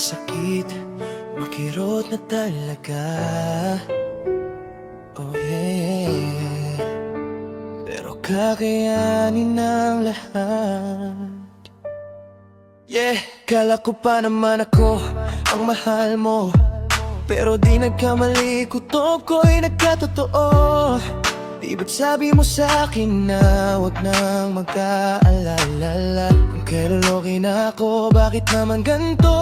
Masakit, makirot na talaga. Oh yeah, pero kakayanin ang lahat. Yeah, kala ko pa naman ako ang mahal mo, pero di nagkamali, kutob ko'y nagkatotoo. Di ba't sabi mo sa'kin na wag nang magkaalala? Kung kailoloki na ako, bakit naman ganito?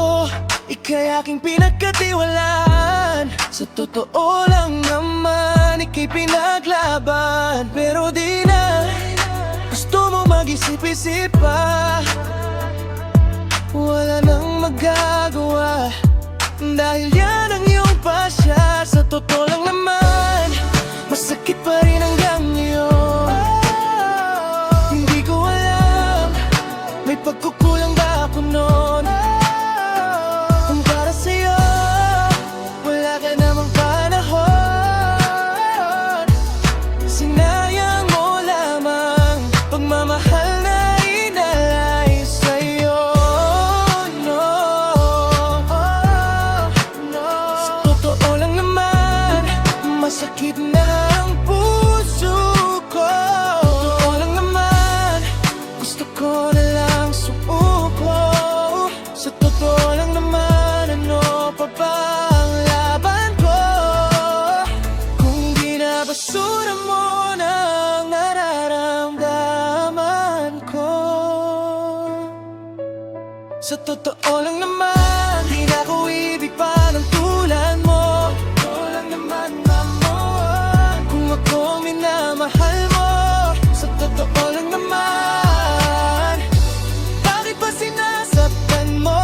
Ika'y aking pinagkatiwalaan. Sa totoo lang naman, ika'y pinaglaban. Pero di na, gusto mo mag-isip-isip pa. Wala nang magagawa, dahil yan ang iyong pasya. Sa totoo lang naman, masakit pa rin hanggang ngayon. Hindi ko alam, may pagkukulang ba ako noon? Kung para sa'yo, wala ka namang panahon. Sinayang mo lamang pagmamahal na inalay sa'yo. No, no. Sa totoo lang naman, masakit na ang puso ko. Totoo lang naman, gusto ko na lang sumuko. Sa totoo lang naman, ano pa ba ang laban ko? Kung di na basura mo na ang nararamdaman ko. Sa totoo lang naman, di na ko ibig pa ng tulad mo. Totoo lang naman, amor, kung ako ang minamahal mo. Sa totoo lang naman, bakit ba sinasaktan mo?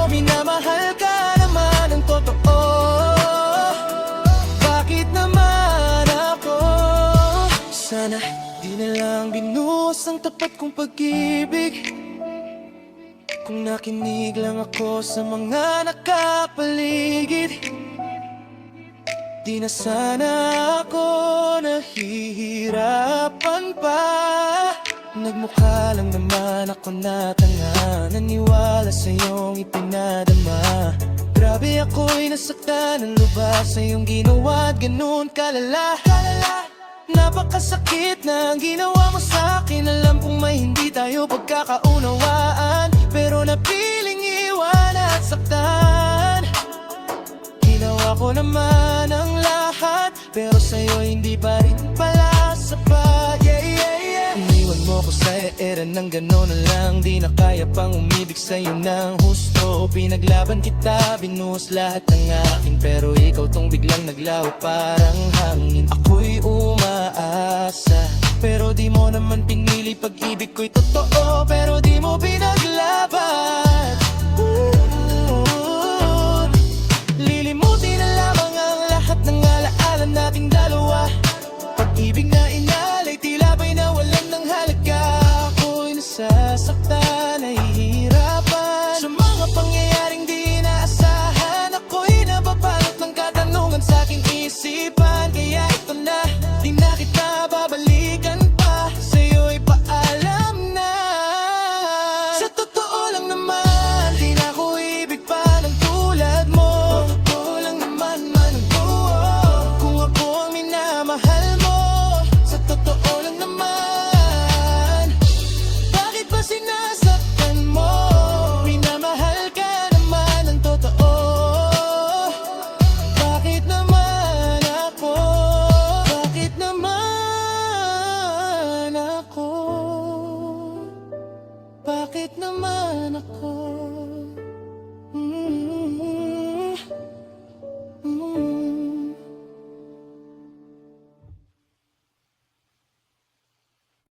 Minamahal ka naman ng totoo. Bakit naman ako? Sana di na lang binuhos ang tapat kong pag-ibig. Kung nakinig lang ako sa mga nakapaligid, di na sana ako nahihirapan pa. Nagmukha lang naman ako na tanga, naniwala sa iyong ipinadama. Grabe ako'y nasaktan ng lubas sa iyong ginawa at ganun kalala. Napakasakit na ang ginawa mo sa'kin. Alam kong may hindi tayo pagkakaunawaan, pero napiling iwan at saktan. Ginawa ko naman ang lahat, pero sa'yo hindi pa rin pala sapat. Yeah, yeah, yeah. Iniwan mo ko sa era ng gano'n na lang, di na kaya pang umibig sa'yo ng husto. Pinaglaban kita, binuhos lahat ng akin, pero ikaw tong biglang naglaho parang hangin. Ako'y umaasa, pero di mo naman pinili. Pag-ibig ko'y totoo, pero di mo pinaglaban. Lilimutin na lamang ang lahat ng alaala nating dalawa. Pag-ibig na inalay, tila ba'y nawalan ng halaga. Ako'y nasasaktan, nahihirapan sa mga pangyayaring di inaasahan. Ako'y nababalot ng katanungan sa aking isipan. Kaya ito na, di na kita babalikan pa. Sa'yo'y paalam na. Sa totoo lang naman, di na ko ibig pa ng tulad mo. Totoo lang naman man ang buo, kung ako ang minamahal mo. Sa totoo lang naman, bakit ba sinasaktan mo? Minamahal ka naman ng totoo. Bakit naman ako? Bakit naman ako? Bakit naman ako?